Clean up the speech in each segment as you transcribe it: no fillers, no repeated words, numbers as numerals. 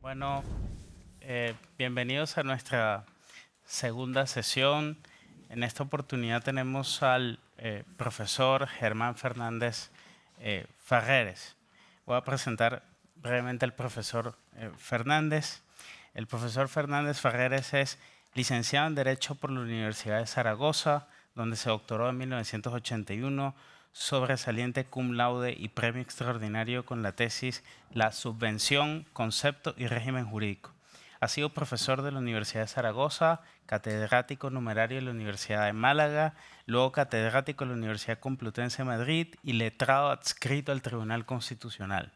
Bueno, bienvenidos a nuestra segunda sesión. En esta oportunidad tenemos al profesor Germán Fernández Farreres. Voy a presentar brevemente al profesor Fernández. El profesor Fernández Farreres es licenciado en Derecho por la Universidad de Zaragoza, donde se doctoró en 1981, sobresaliente cum laude y premio extraordinario con la tesis La subvención, concepto y régimen jurídico. Ha sido profesor de la Universidad de Zaragoza, catedrático numerario de la Universidad de Málaga, luego catedrático de la Universidad Complutense de Madrid y letrado adscrito al Tribunal Constitucional.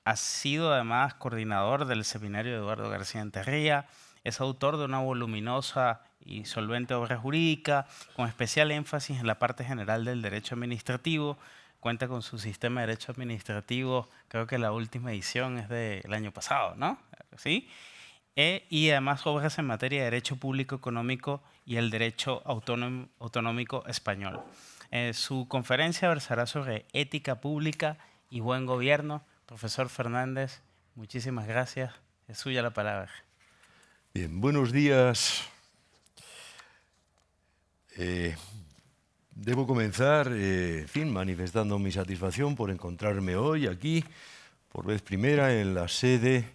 Ha sido además coordinador del seminario de Eduardo García Enterría, es autor de una voluminosa y solvente obra jurídica, con especial énfasis en la parte general del derecho administrativo. Cuenta con su sistema de derecho administrativo, creo que la última edición es del año pasado, ¿no? ¿Sí? Y además obras en materia de derecho público económico y el derecho autonómico español. Su conferencia versará sobre ética pública y buen gobierno. Profesor Fernández, muchísimas gracias. Es suya la palabra. Bien, buenos días. Debo comenzar, manifestando mi satisfacción por encontrarme hoy aquí, por vez primera, en la sede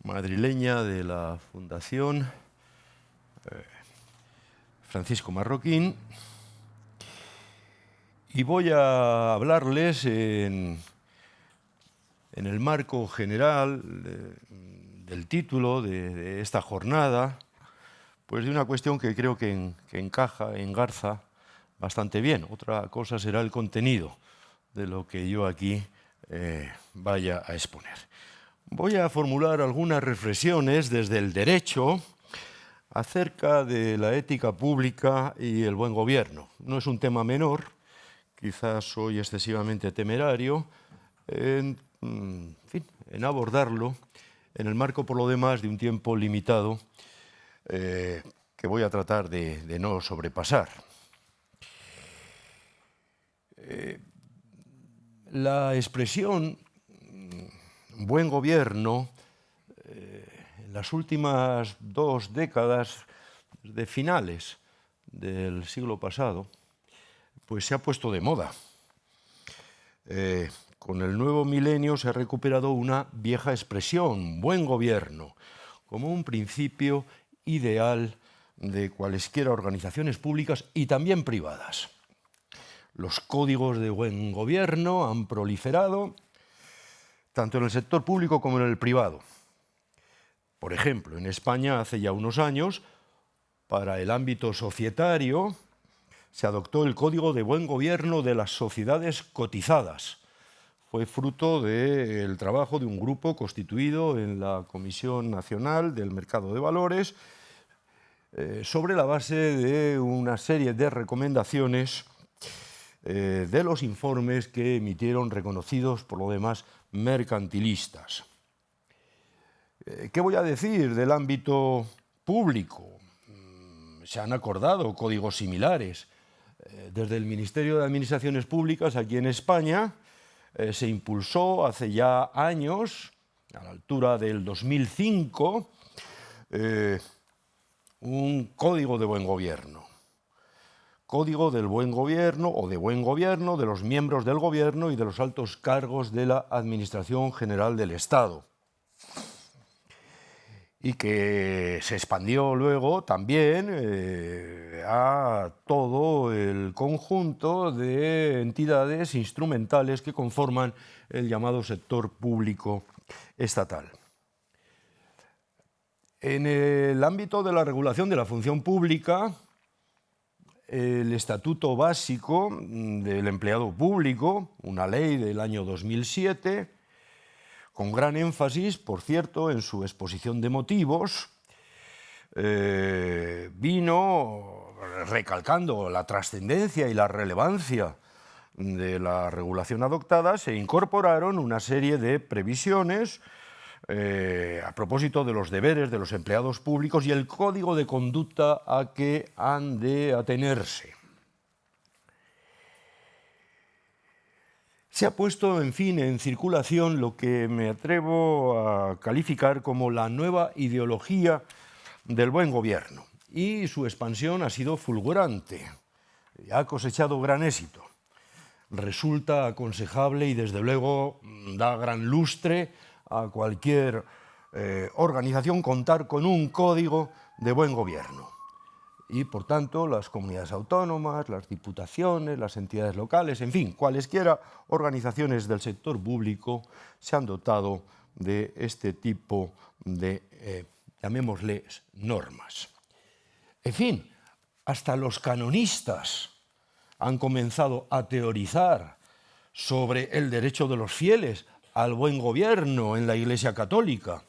madrileña de la Fundación Francisco Marroquín. Y voy a hablarles en el marco general del título de esta jornada, pues de una cuestión que creo que engarza bastante bien. Otra cosa será el contenido de lo que yo aquí vaya a exponer. Voy a formular algunas reflexiones desde el derecho acerca de la ética pública y el buen gobierno. No es un tema menor, quizás soy excesivamente temerario en abordarlo en el marco, por lo demás, de un tiempo limitado que voy a tratar de no sobrepasar. La expresión buen gobierno en las últimas 2 décadas, de finales del siglo pasado, pues se ha puesto de moda. Con el nuevo milenio se ha recuperado una vieja expresión, buen gobierno, como un principio ideal de cualesquiera organizaciones públicas y también privadas. Los códigos de buen gobierno han proliferado tanto en el sector público como en el privado. Por ejemplo, en España hace ya unos años, para el ámbito societario, se adoptó el Código de Buen Gobierno de las Sociedades Cotizadas. Fue fruto del trabajo de un grupo constituido en la Comisión Nacional del Mercado de Valores sobre la base de una serie de recomendaciones de los informes que emitieron reconocidos, por lo demás, mercantilistas. ¿Qué voy a decir del ámbito público? Se han acordado códigos similares. Desde el Ministerio de Administraciones Públicas, aquí en España, se impulsó hace ya años, a la altura del 2005, un código de buen gobierno. Código del buen gobierno o de buen gobierno de los miembros del gobierno y de los altos cargos de la Administración General del Estado. Y que se expandió luego también a todo el conjunto de entidades instrumentales que conforman el llamado sector público estatal. En el ámbito de la regulación de la función pública, el Estatuto Básico del Empleado Público, una ley del año 2007, con gran énfasis, por cierto, en su exposición de motivos, vino recalcando la trascendencia y la relevancia de la regulación adoptada. Se incorporaron una serie de previsiones a propósito de los deberes de los empleados públicos y el código de conducta a que han de atenerse. Se ha puesto, en fin, en circulación lo que me atrevo a calificar como la nueva ideología del buen gobierno. Y su expansión ha sido fulgurante, ha cosechado gran éxito. Resulta aconsejable y desde luego da gran lustre a cualquier organización contar con un código de buen gobierno. Y, por tanto, las comunidades autónomas, las diputaciones, las entidades locales, en fin, cualesquiera organizaciones del sector público se han dotado de este tipo de, llamémosles, normas. En fin, hasta los canonistas han comenzado a teorizar sobre el derecho de los fieles al buen gobierno en la Iglesia Católica.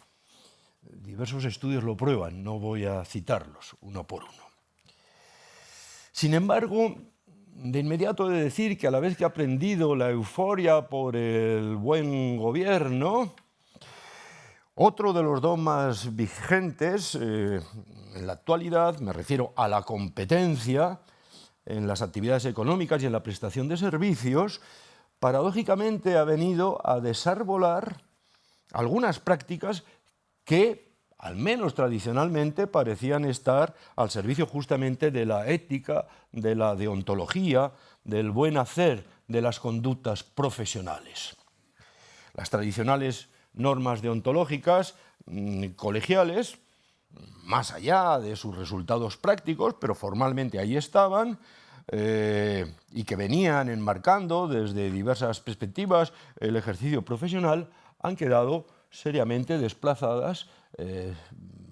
Diversos estudios lo prueban, no voy a citarlos uno por uno. Sin embargo, de inmediato he de decir que a la vez que ha aprendido la euforia por el buen gobierno, otro de los dogmas vigentes en la actualidad, me refiero a la competencia en las actividades económicas y en la prestación de servicios, paradójicamente ha venido a desarbolar algunas prácticas que, al menos tradicionalmente, parecían estar al servicio justamente de la ética, de la deontología, del buen hacer, de las conductas profesionales. Las tradicionales normas deontológicas colegiales, más allá de sus resultados prácticos, pero formalmente ahí estaban, y que venían enmarcando desde diversas perspectivas el ejercicio profesional, han quedado seriamente desplazadas,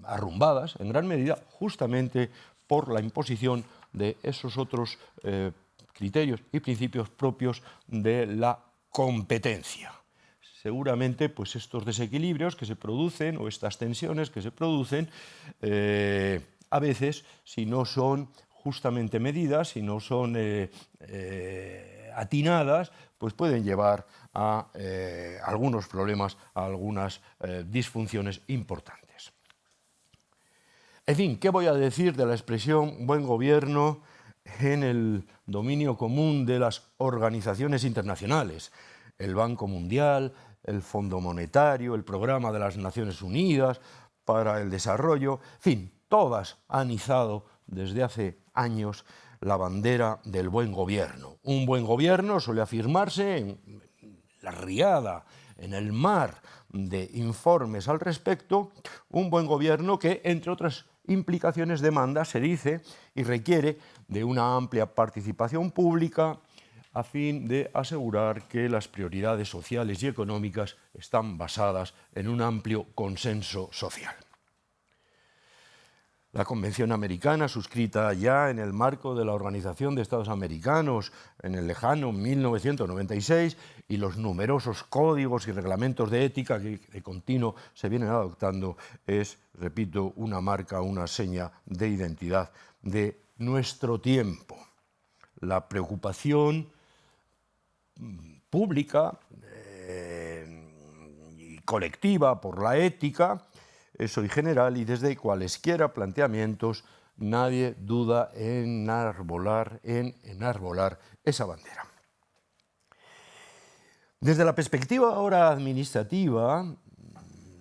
arrumbadas en gran medida justamente por la imposición de esos otros criterios y principios propios de la competencia. Seguramente, pues estos desequilibrios que se producen o estas tensiones que se producen, a veces, si no son justamente medidas, si no son atinadas, pues pueden llevar a algunos problemas, a algunas disfunciones importantes. En fin, ¿qué voy a decir de la expresión buen gobierno en el dominio común de las organizaciones internacionales? El Banco Mundial, el Fondo Monetario, el Programa de las Naciones Unidas para el Desarrollo, en fin, todas han izado desde hace años la bandera del buen gobierno. Un buen gobierno suele afirmarse en la riada, en el mar de informes al respecto, un buen gobierno que, entre otras implicaciones, demanda, se dice, y requiere de una amplia participación pública a fin de asegurar que las prioridades sociales y económicas están basadas en un amplio consenso social. La Convención Americana, suscrita ya en el marco de la Organización de Estados Americanos en el lejano 1996, y los numerosos códigos y reglamentos de ética que de continuo se vienen adoptando, es, repito, una marca, una seña de identidad de nuestro tiempo. La preocupación pública y colectiva por la ética, eso en general, y desde cualesquiera planteamientos, nadie duda en enarbolar esa bandera. Desde la perspectiva ahora administrativa,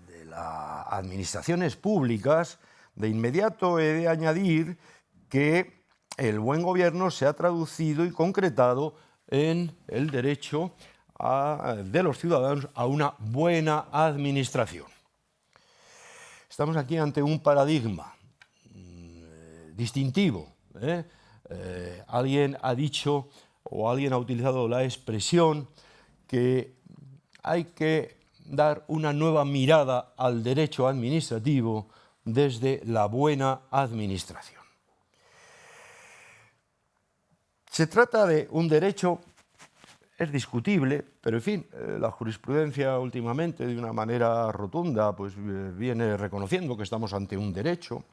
de las administraciones públicas, de inmediato he de añadir que el buen gobierno se ha traducido y concretado en el derecho de los ciudadanos a una buena administración. Estamos aquí ante un paradigma distintivo. Alguien ha dicho o alguien ha utilizado la expresión que hay que dar una nueva mirada al derecho administrativo desde la buena administración. Se trata de un derecho, es discutible, pero en fin, la jurisprudencia últimamente de una manera rotunda pues viene reconociendo que estamos ante un derecho.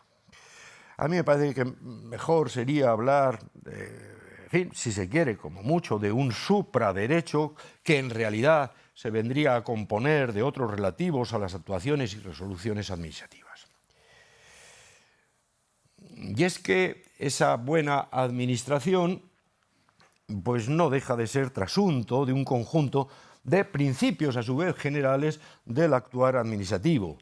A mí me parece que mejor sería hablar, en fin, si se quiere, como mucho, de un supraderecho que en realidad se vendría a componer de otros relativos a las actuaciones y resoluciones administrativas. Y es que esa buena administración pues no deja de ser trasunto de un conjunto de principios, a su vez generales, del actuar administrativo,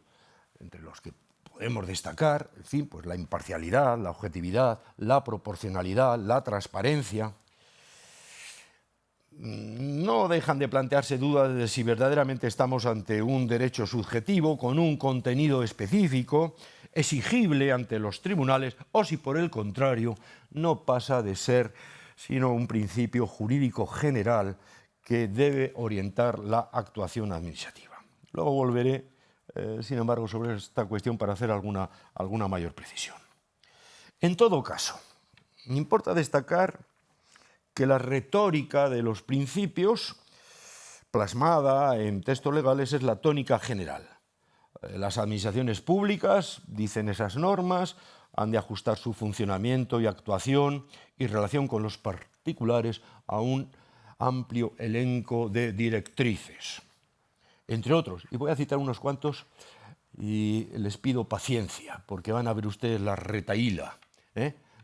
entre los que podemos destacar, en fin, pues la imparcialidad, la objetividad, la proporcionalidad, la transparencia. No dejan de plantearse dudas de si verdaderamente estamos ante un derecho subjetivo con un contenido específico, exigible ante los tribunales, o si por el contrario no pasa de ser sino un principio jurídico general que debe orientar la actuación administrativa. Luego volveré, sin embargo, sobre esta cuestión para hacer alguna mayor precisión. En todo caso, me importa destacar que la retórica de los principios, plasmada en textos legales, es la tónica general. Las administraciones públicas, dicen esas normas, han de ajustar su funcionamiento y actuación y relación con los particulares a un amplio elenco de directrices, entre otros. Y voy a citar unos cuantos y les pido paciencia, porque van a ver ustedes la retahíla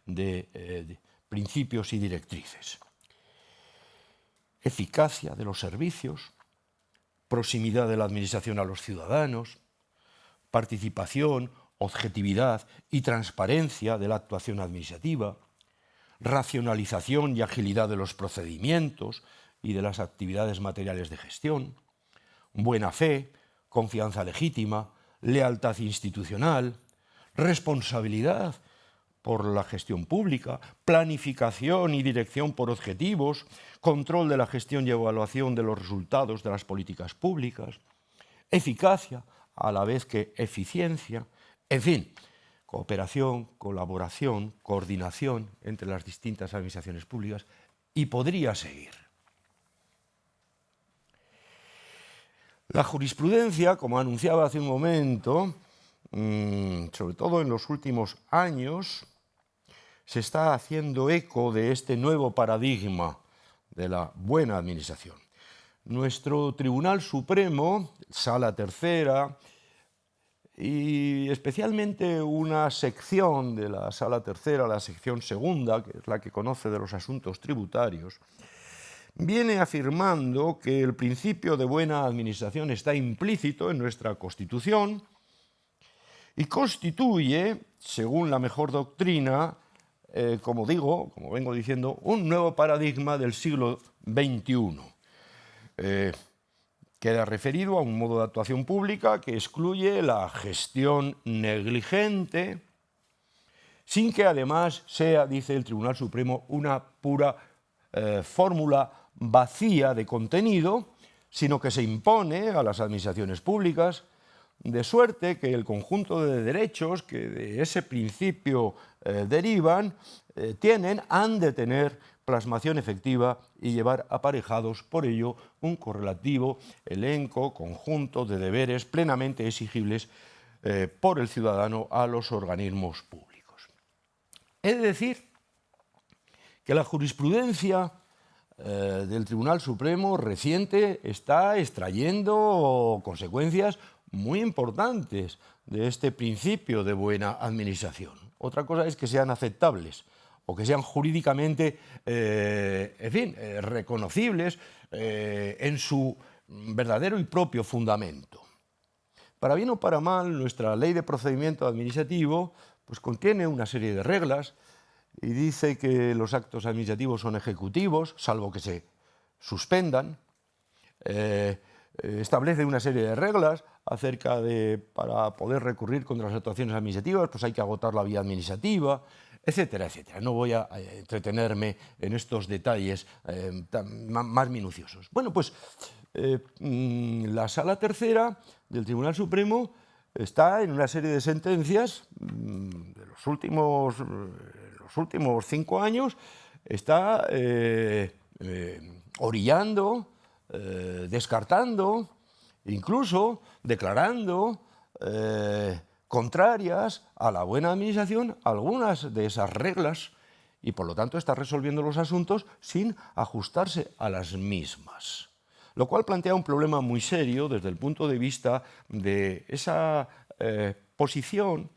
de principios y directrices. Eficacia de los servicios, proximidad de la administración a los ciudadanos, participación, objetividad y transparencia de la actuación administrativa, racionalización y agilidad de los procedimientos y de las actividades materiales de gestión, buena fe, confianza legítima, lealtad institucional, responsabilidad por la gestión pública, planificación y dirección por objetivos, control de la gestión y evaluación de los resultados de las políticas públicas, eficacia a la vez que eficiencia, en fin, cooperación, colaboración, coordinación entre las distintas administraciones públicas, y podría seguir. La jurisprudencia, como anunciaba hace un momento, sobre todo en los últimos años, se está haciendo eco de este nuevo paradigma de la buena administración. Nuestro Tribunal Supremo, Sala Tercera, y especialmente una sección de la Sala Tercera, la sección segunda, que es la que conoce de los asuntos tributarios, viene afirmando que el principio de buena administración está implícito en nuestra Constitución y constituye, según la mejor doctrina, como vengo diciendo, un nuevo paradigma del siglo XXI. Queda referido a un modo de actuación pública que excluye la gestión negligente, sin que además sea, dice el Tribunal Supremo, una pura fórmula vacía de contenido, sino que se impone a las administraciones públicas, de suerte que el conjunto de derechos que de ese principio derivan han de tener plasmación efectiva y llevar aparejados por ello un correlativo elenco, conjunto de deberes plenamente exigibles por el ciudadano a los organismos públicos. Es decir, que la jurisprudencia del Tribunal Supremo reciente está extrayendo consecuencias muy importantes de este principio de buena administración. Otra cosa es que sean aceptables o que sean jurídicamente, reconocibles en su verdadero y propio fundamento. Para bien o para mal, nuestra ley de procedimiento administrativo pues, contiene una serie de reglas y dice que los actos administrativos son ejecutivos, salvo que se suspendan. Establece una serie de reglas acerca de, para poder recurrir contra las actuaciones administrativas, pues hay que agotar la vía administrativa, etcétera, etcétera. No voy a entretenerme en estos detalles más minuciosos. Bueno, pues la Sala Tercera del Tribunal Supremo está en una serie de sentencias de los últimos 5 años, está orillando, descartando, incluso declarando contrarias a la buena administración algunas de esas reglas y por lo tanto está resolviendo los asuntos sin ajustarse a las mismas. Lo cual plantea un problema muy serio desde el punto de vista de esa posición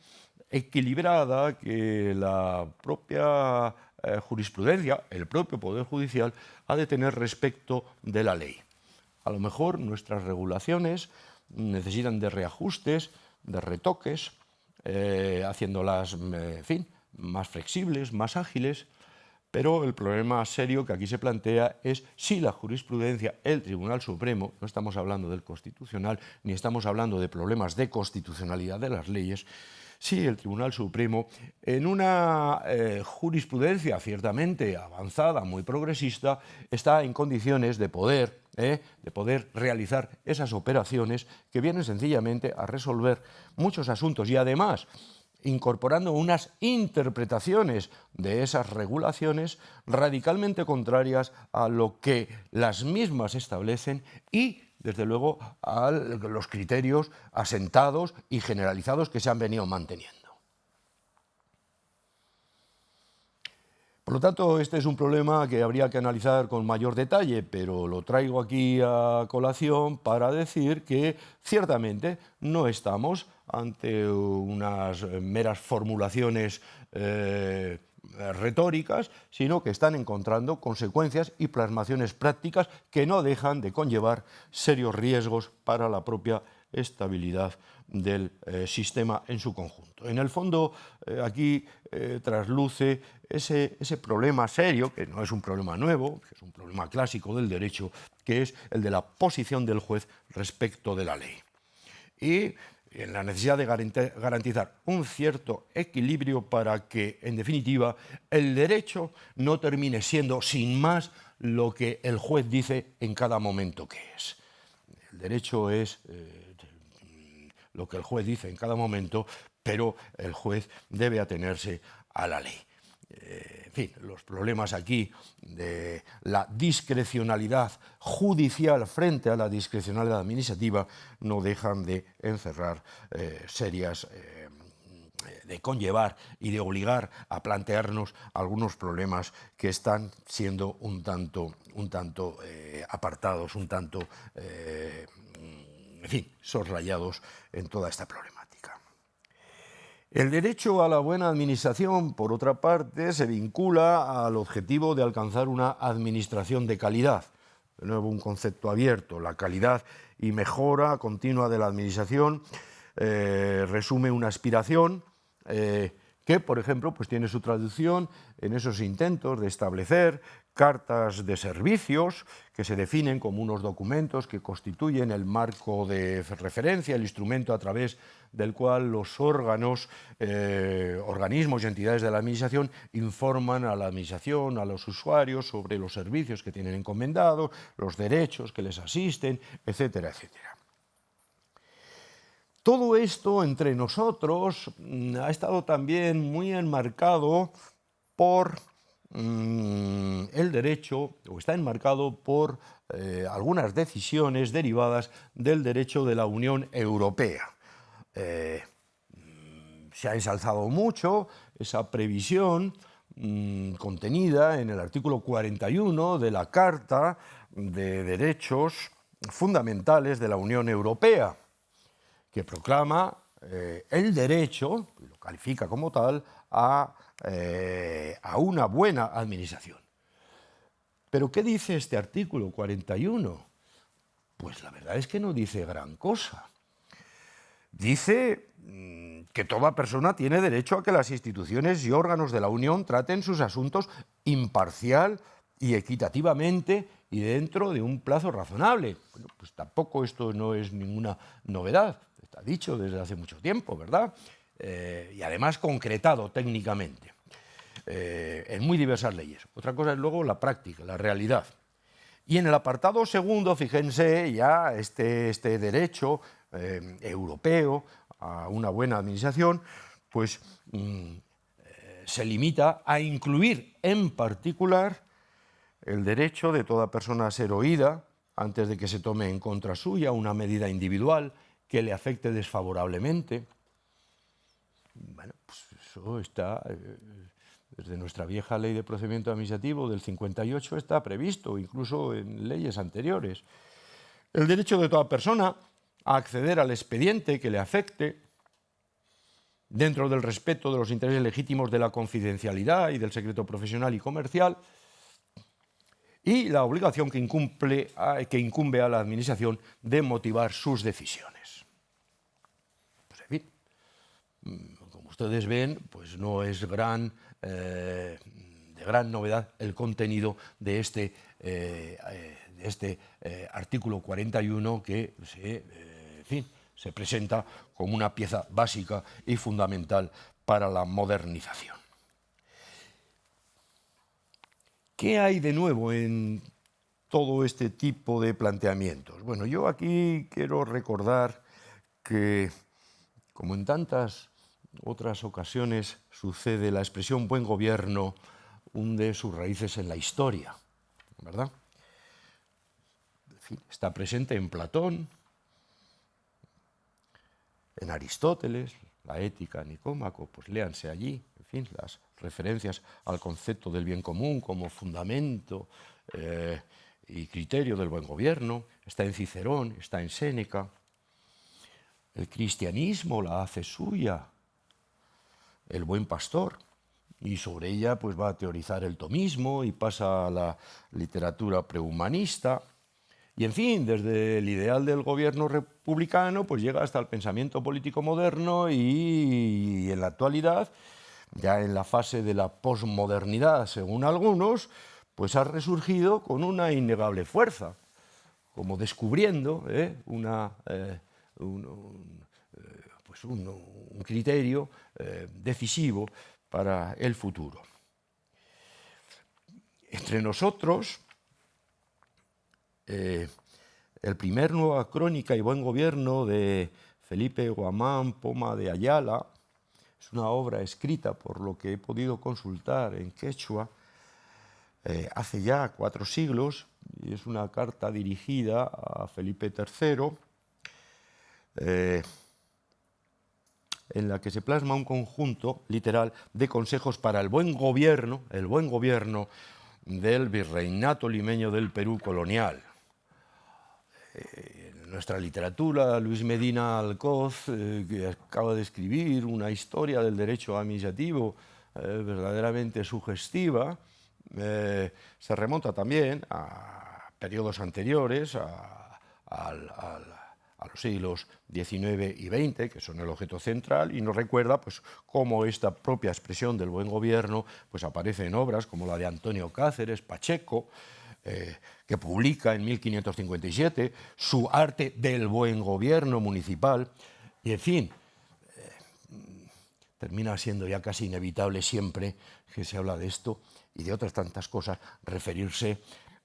equilibrada que la propia jurisprudencia, el propio Poder Judicial, ha de tener respecto de la ley. A lo mejor nuestras regulaciones necesitan de reajustes, de retoques, haciéndolas, en fin, más flexibles, más ágiles, pero el problema serio que aquí se plantea es si la jurisprudencia, el Tribunal Supremo, no estamos hablando del Constitucional, ni estamos hablando de problemas de constitucionalidad de las leyes, si el Tribunal Supremo, en una jurisprudencia ciertamente avanzada, muy progresista, está en condiciones de poder realizar esas operaciones que vienen sencillamente a resolver muchos asuntos y además incorporando unas interpretaciones de esas regulaciones radicalmente contrarias a lo que las mismas establecen y, desde luego, a los criterios asentados y generalizados que se han venido manteniendo. Por lo tanto, este es un problema que habría que analizar con mayor detalle, pero lo traigo aquí a colación para decir que ciertamente no estamos ante unas meras formulaciones retóricas, sino que están encontrando consecuencias y plasmaciones prácticas que no dejan de conllevar serios riesgos para la propia estabilidad del sistema en su conjunto. En el fondo, aquí trasluce ese problema serio, que no es un problema nuevo, que es un problema clásico del derecho, que es el de la posición del juez respecto de la ley. Y en la necesidad de garantizar un cierto equilibrio para que, en definitiva, el derecho no termine siendo, sin más, lo que el juez dice en cada momento que es. El derecho es lo que el juez dice en cada momento, pero el juez debe atenerse a la ley. En fin, los problemas aquí de la discrecionalidad judicial frente a la discrecionalidad administrativa no dejan de encerrar de conllevar y de obligar a plantearnos algunos problemas que están siendo un tanto apartados, un tanto en fin, soslayados en toda esta problemática. El derecho a la buena administración, por otra parte, se vincula al objetivo de alcanzar una administración de calidad. De nuevo, un concepto abierto. La calidad y mejora continua de la administración resume una aspiración que, por ejemplo, pues tiene su traducción en esos intentos de establecer cartas de servicios que se definen como unos documentos que constituyen el marco de referencia, el instrumento a través del cual los órganos, organismos y entidades de la administración informan a la administración, a los usuarios sobre los servicios que tienen encomendados, los derechos que les asisten, etcétera, etcétera. Todo esto entre nosotros ha estado también muy enmarcado por el derecho, o está enmarcado por algunas decisiones derivadas del derecho de la Unión Europea. Se ha ensalzado mucho esa previsión contenida en el artículo 41 de la Carta de Derechos Fundamentales de la Unión Europea, que proclama el derecho, lo califica como tal, a una buena administración. ¿Pero qué dice este artículo 41? Pues la verdad es que no dice gran cosa. Dice que toda persona tiene derecho a que las instituciones y órganos de la Unión traten sus asuntos imparcial y equitativamente y dentro de un plazo razonable. Bueno, pues tampoco esto no es ninguna novedad. Está dicho desde hace mucho tiempo, ¿verdad? Y además concretado técnicamente en muy diversas leyes. Otra cosa es luego la práctica, la realidad. Y en el apartado segundo, fíjense, ya este derecho europeo a una buena administración, pues se limita a incluir en particular el derecho de toda persona a ser oída antes de que se tome en contra suya una medida individual que le afecte desfavorablemente. Bueno, pues eso está, desde nuestra vieja ley de procedimiento administrativo del 58 está previsto, incluso en leyes anteriores. El derecho de toda persona a acceder al expediente que le afecte, dentro del respeto de los intereses legítimos de la confidencialidad y del secreto profesional y comercial, y la obligación que incumbe a la Administración de motivar sus decisiones. Pues, en fin, como ustedes ven, pues no es de gran novedad el contenido de este artículo 41 que se presenta como una pieza básica y fundamental para la modernización. ¿Qué hay de nuevo en todo este tipo de planteamientos? Bueno, yo aquí quiero recordar que, como en tantas otras ocasiones sucede, la expresión buen gobierno hunde sus raíces en la historia, ¿verdad? En fin, está presente en Platón, en Aristóteles, la Ética, Nicómaco, pues léanse allí, en fin, las referencias al concepto del bien común como fundamento y criterio del buen gobierno, está en Cicerón, está en Séneca. El cristianismo la hace suya, el buen pastor, y sobre ella pues va a teorizar el tomismo y pasa a la literatura prehumanista. Y en fin, desde el ideal del gobierno republicano pues llega hasta el pensamiento político moderno y en la actualidad, ya en la fase de la posmodernidad, según algunos, pues ha resurgido con una innegable fuerza, como descubriendo un criterio decisivo para el futuro. Entre nosotros, el primer Nueva Crónica y Buen Gobierno de Felipe Guamán Poma de Ayala es una obra escrita, por lo que he podido consultar en quechua, hace ya 4 siglos, y es una carta dirigida a Felipe III, en la que se plasma un conjunto literal de consejos para el buen gobierno del virreinato limeño del Perú colonial. En nuestra literatura, Luis Medina Alcoz, que acaba de escribir una historia del derecho administrativo verdaderamente sugestiva, se remonta también a periodos anteriores, a los siglos XIX y XX, que son el objeto central, y nos recuerda pues, cómo esta propia expresión del buen gobierno pues, aparece en obras como la de Antonio Cáceres Pacheco, que publica en 1557 su Arte del buen gobierno municipal, y en fin, termina siendo ya casi inevitable siempre que se habla de esto y de otras tantas cosas, referirse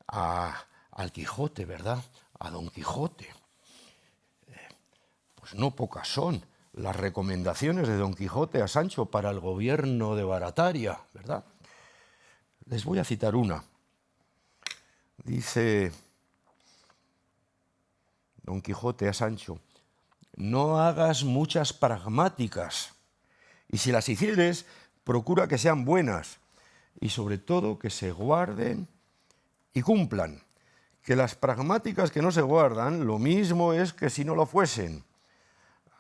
al Quijote, ¿verdad? A Don Quijote. Pues no pocas son las recomendaciones de Don Quijote a Sancho para el gobierno de Barataria, ¿verdad? Les voy a citar una. Dice Don Quijote a Sancho: no hagas muchas pragmáticas, y si las hicieres, procura que sean buenas, y sobre todo que se guarden y cumplan, que las pragmáticas que no se guardan, lo mismo es que si no lo fuesen.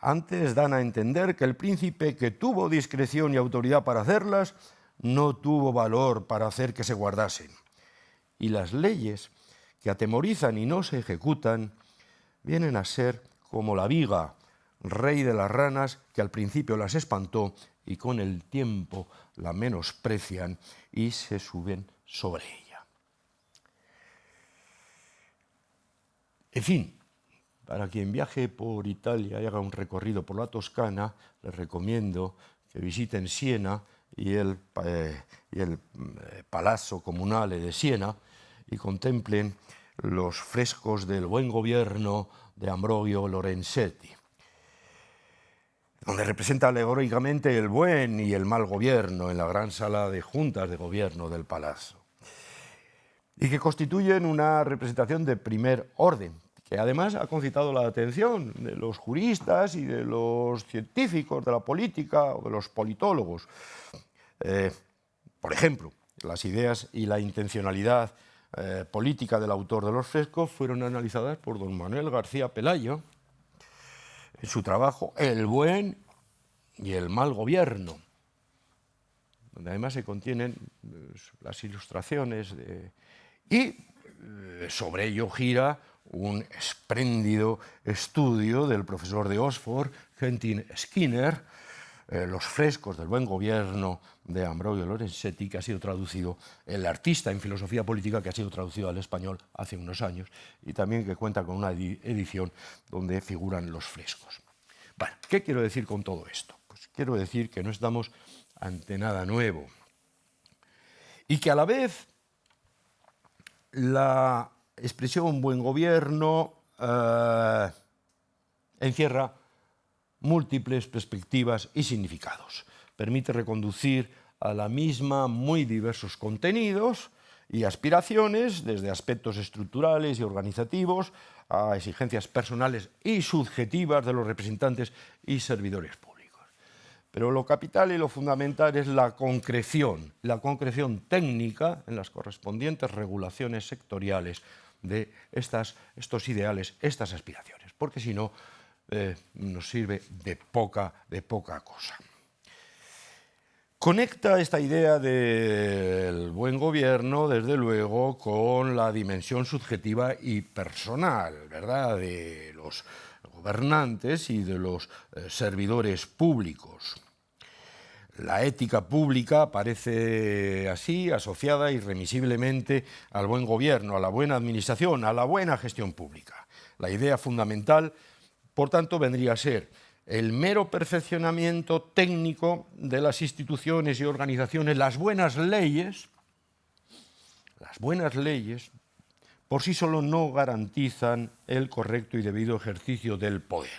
Antes dan a entender que el príncipe que tuvo discreción y autoridad para hacerlas, no tuvo valor para hacer que se guardasen. Y las leyes que atemorizan y no se ejecutan vienen a ser como la viga, rey de las ranas, que al principio las espantó y con el tiempo la menosprecian y se suben sobre ella. En fin, para quien viaje por Italia y haga un recorrido por la Toscana, les recomiendo que visiten Siena y el Palazzo Comunale de Siena y contemplen los frescos del buen gobierno de Ambrogio Lorenzetti, donde representa alegóricamente el buen y el mal gobierno en la gran sala de juntas de gobierno del palazzo, y que constituyen una representación de primer orden, que además ha concitado la atención de los juristas y de los científicos de la política o de los politólogos. Por ejemplo, las ideas y la intencionalidad política del autor de los frescos fueron analizadas por don Manuel García Pelayo en su trabajo El buen y el mal gobierno, donde además se contienen las ilustraciones y sobre ello gira un espléndido estudio del profesor de Oxford, Quentin Skinner, Los frescos del buen gobierno, de Ambrogio Lorenzetti, que ha sido traducido, el artista en filosofía política, que ha sido traducido al español hace unos años, y también que cuenta con una edición donde figuran los frescos. Bueno, ¿qué quiero decir con todo esto? Pues quiero decir que no estamos ante nada nuevo y que a la vez la expresión buen gobierno encierra múltiples perspectivas y significados. Permite reconducir a la misma muy diversos contenidos y aspiraciones, desde aspectos estructurales y organizativos a exigencias personales y subjetivas de los representantes y servidores públicos. Pero lo capital y lo fundamental es la concreción técnica en las correspondientes regulaciones sectoriales de estos ideales, estas aspiraciones, porque si no, nos sirve de poca cosa. Conecta esta idea del buen gobierno, desde luego, con la dimensión subjetiva y personal, ¿verdad?, de los gobernantes y de los servidores públicos. La ética pública aparece así, asociada irremisiblemente al buen gobierno, a la buena administración, a la buena gestión pública. La idea fundamental, por tanto, vendría a ser el mero perfeccionamiento técnico de las instituciones y organizaciones. Las buenas leyes, por sí solo no garantizan el correcto y debido ejercicio del poder.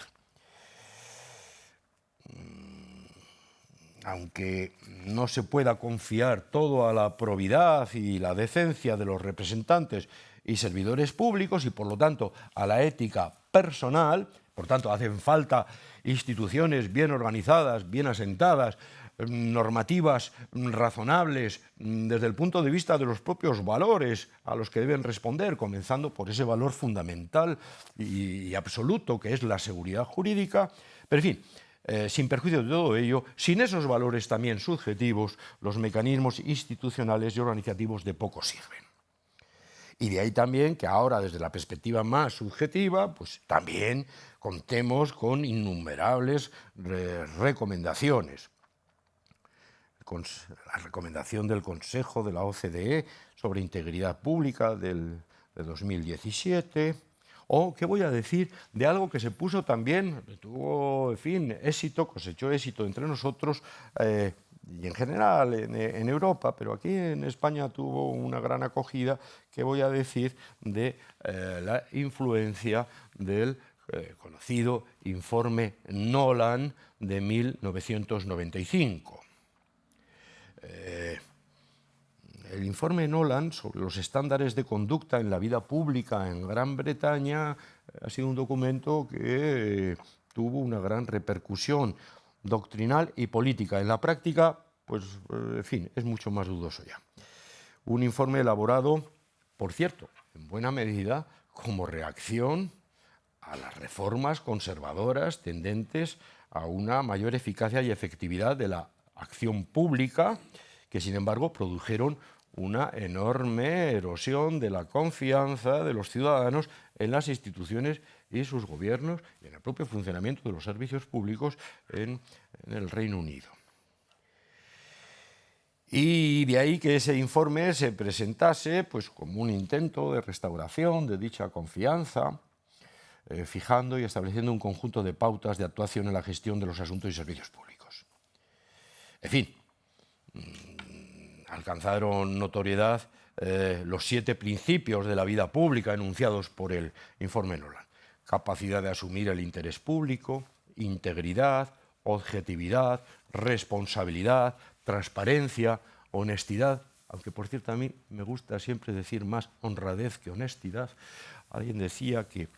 Aunque no se pueda confiar todo a la probidad y la decencia de los representantes y servidores públicos y, por lo tanto, a la ética personal, por tanto, hacen falta instituciones bien organizadas, bien asentadas, normativas razonables desde el punto de vista de los propios valores a los que deben responder, comenzando por ese valor fundamental y absoluto que es la seguridad jurídica. Pero, en fin, sin perjuicio de todo ello, sin esos valores también subjetivos, los mecanismos institucionales y organizativos de poco sirven. Y de ahí también que ahora, desde la perspectiva más subjetiva, pues también contemos con innumerables recomendaciones. La recomendación del Consejo de la OCDE sobre integridad pública de 2017, o, ¿qué voy a decir?, de algo que se puso también, tuvo, en fin, éxito, cosechó éxito entre nosotros y en general en Europa, pero aquí en España tuvo una gran acogida, que voy a decir, de la influencia del conocido informe Nolan de 1995. El informe Nolan sobre los estándares de conducta en la vida pública en Gran Bretaña ha sido un documento que tuvo una gran repercusión doctrinal y política. En la práctica, pues, en fin, es mucho más dudoso ya. Un informe elaborado, por cierto, en buena medida como reacción a las reformas conservadoras tendentes a una mayor eficacia y efectividad de la acción pública, que sin embargo produjeron una enorme erosión de la confianza de los ciudadanos en las instituciones y sus gobiernos y en el propio funcionamiento de los servicios públicos en el Reino Unido. Y de ahí que ese informe se presentase pues, como un intento de restauración de dicha confianza, fijando y estableciendo un conjunto de pautas de actuación en la gestión de los asuntos y servicios públicos. En fin, alcanzaron notoriedad los 7 principios de la vida pública enunciados por el informe Nolan. Capacidad de asumir el interés público, integridad, objetividad, responsabilidad, transparencia, honestidad, aunque por cierto a mí me gusta siempre decir más honradez que honestidad. Alguien decía que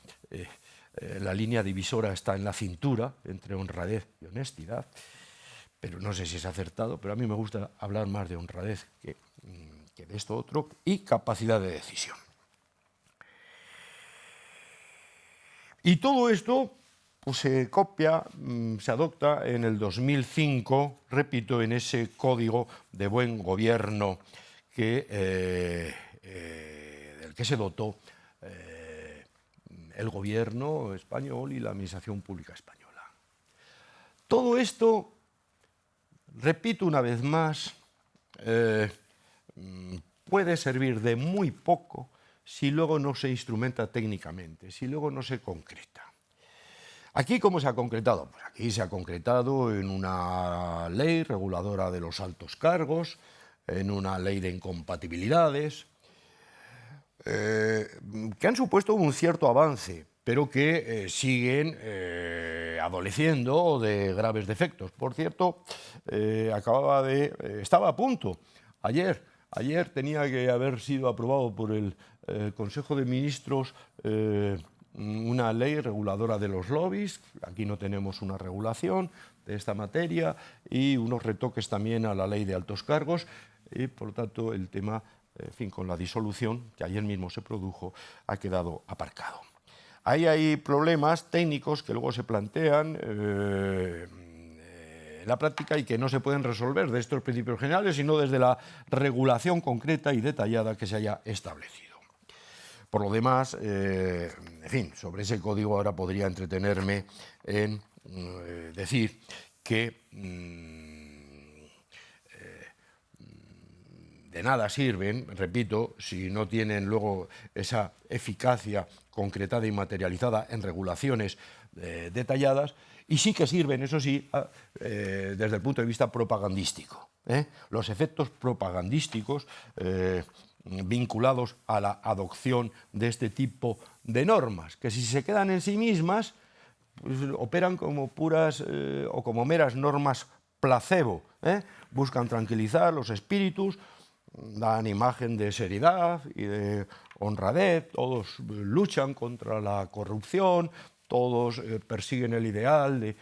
la línea divisora está en la cintura entre honradez y honestidad, pero no sé si es acertado, pero a mí me gusta hablar más de honradez que de esto otro, y capacidad de decisión. Y todo esto se copia, se adopta en el 2005, repito, en ese código de buen gobierno del que se dotó el gobierno español y la administración pública española. Todo esto, repito una vez más, puede servir de muy poco si luego no se instrumenta técnicamente, si luego no se concreta. ¿Aquí cómo se ha concretado? Pues aquí se ha concretado en una ley reguladora de los altos cargos, en una ley de incompatibilidades, que han supuesto un cierto avance, pero que siguen adoleciendo de graves defectos. Por cierto, estaba a punto, ayer tenía que haber sido aprobado por el Consejo de Ministros una ley reguladora de los lobbies. Aquí no tenemos una regulación de esta materia, y unos retoques también a la ley de altos cargos, y por lo tanto el tema, en fin, con la disolución que ayer mismo se produjo, ha quedado aparcado. Ahí hay problemas técnicos que luego se plantean en la práctica y que no se pueden resolver de estos principios generales, sino desde la regulación concreta y detallada que se haya establecido. Por lo demás, en fin, sobre ese código ahora podría entretenerme en decir que de nada sirven, repito, si no tienen luego esa eficacia concretada y materializada en regulaciones detalladas, y sí que sirven, eso sí, desde el punto de vista propagandístico. Los efectos propagandísticos vinculados a la adopción de este tipo de normas, que si se quedan en sí mismas, pues operan como puras o como meras normas placebo, buscan tranquilizar los espíritus, dan imagen de seriedad y de honradez, todos luchan contra la corrupción, todos persiguen el ideal de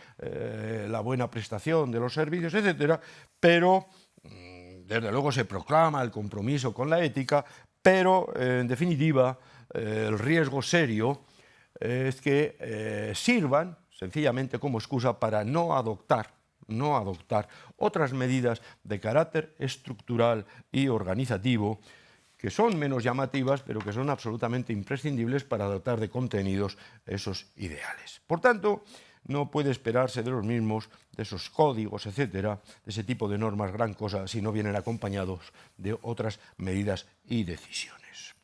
la buena prestación de los servicios, etc., pero desde luego se proclama el compromiso con la ética, pero en definitiva el riesgo serio es que sirvan sencillamente como excusa para no adoptar otras medidas de carácter estructural y organizativo que son menos llamativas, pero que son absolutamente imprescindibles para dotar de contenidos esos ideales. Por tanto, no puede esperarse de los mismos, de esos códigos, etcétera, de ese tipo de normas, gran cosa, si no vienen acompañados de otras medidas y decisiones.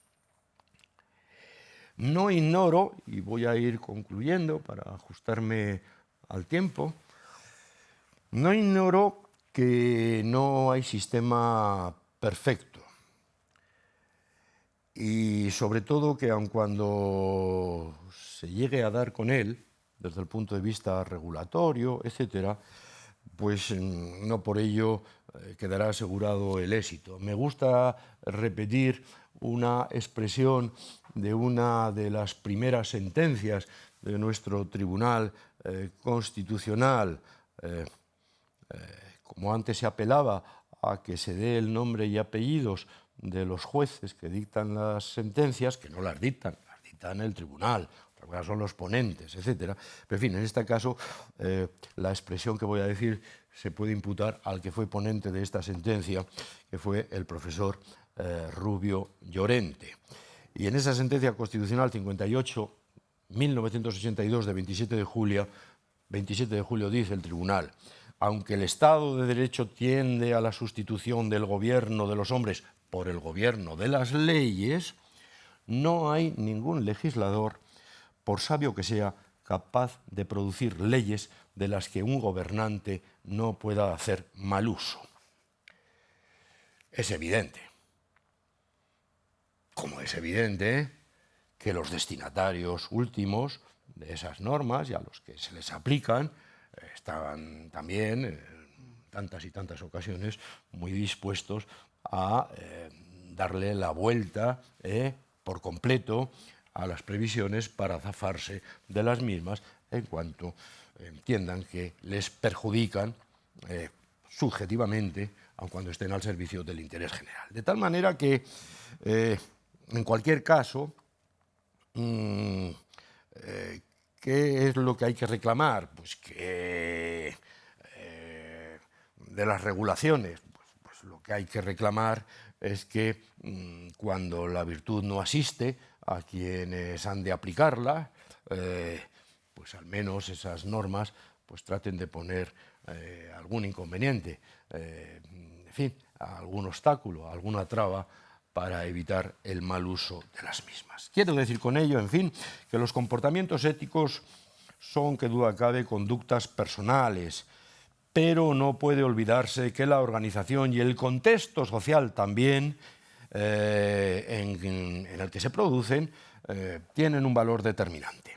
No ignoro, y voy a ir concluyendo para ajustarme al tiempo, no ignoro que no hay sistema perfecto, y sobre todo que aun cuando se llegue a dar con él, desde el punto de vista regulatorio, etcétera, pues no por ello quedará asegurado el éxito. Me gusta repetir una expresión de una de las primeras sentencias de nuestro Tribunal Constitucional. Como antes se apelaba a que se dé el nombre y apellidos de los jueces que dictan las sentencias, que no las dictan el tribunal, son los ponentes, etc. Pero, en fin, en este caso, la expresión que voy a decir se puede imputar al que fue ponente de esta sentencia, que fue el profesor Rubio Llorente. Y en esa sentencia constitucional 58/1982 de 27 de julio dice el tribunal: aunque el Estado de Derecho tiende a la sustitución del gobierno de los hombres por el gobierno de las leyes, no hay ningún legislador, por sabio que sea, capaz de producir leyes de las que un gobernante no pueda hacer mal uso. Es evidente, como es evidente que los destinatarios últimos de esas normas y a los que se les aplican estaban también, en tantas y tantas ocasiones, muy dispuestos a darle la vuelta por completo a las previsiones para zafarse de las mismas en cuanto entiendan que les perjudican subjetivamente, aun cuando estén al servicio del interés general. De tal manera que, en cualquier caso, ¿qué es lo que hay que reclamar? Pues que de las regulaciones, pues lo que hay que reclamar es que cuando la virtud no asiste a quienes han de aplicarla, pues al menos esas normas pues traten de poner algún inconveniente, en fin, algún obstáculo, alguna traba para evitar el mal uso de las mismas. Quiero decir con ello, en fin, que los comportamientos éticos son, que duda cabe, conductas personales, pero no puede olvidarse que la organización y el contexto social también en el que se producen tienen un valor determinante.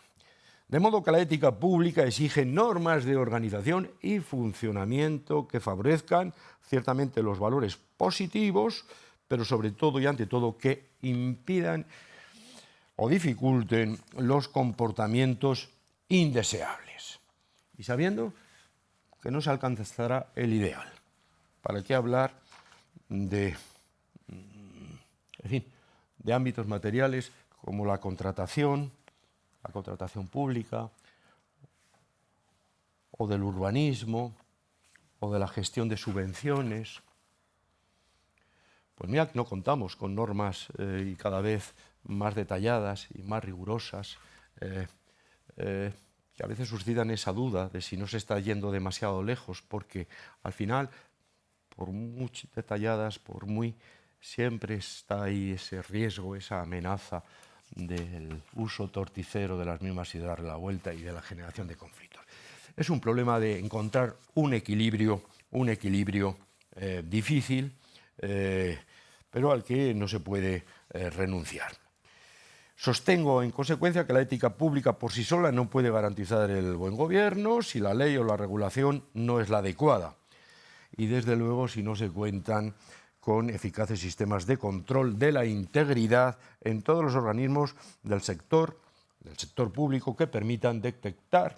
De modo que la ética pública exige normas de organización y funcionamiento que favorezcan ciertamente los valores positivos, pero sobre todo y ante todo que impidan o dificulten los comportamientos indeseables. Y sabiendo que no se alcanzará el ideal, ¿para qué hablar de, en fin, de ámbitos materiales como la contratación pública, o del urbanismo, o de la gestión de subvenciones? Pues mira que no contamos con normas y cada vez más detalladas y más rigurosas que a veces suscitan esa duda de si no se está yendo demasiado lejos, porque al final, por muy detalladas, siempre está ahí ese riesgo, esa amenaza del uso torticero de las mismas y de darle la vuelta y de la generación de conflictos. Es un problema de encontrar un equilibrio difícil, pero al que no se puede renunciar. Sostengo, en consecuencia, que la ética pública por sí sola no puede garantizar el buen gobierno si la ley o la regulación no es la adecuada. Y, desde luego, si no se cuentan con eficaces sistemas de control de la integridad en todos los organismos del sector público que permitan detectar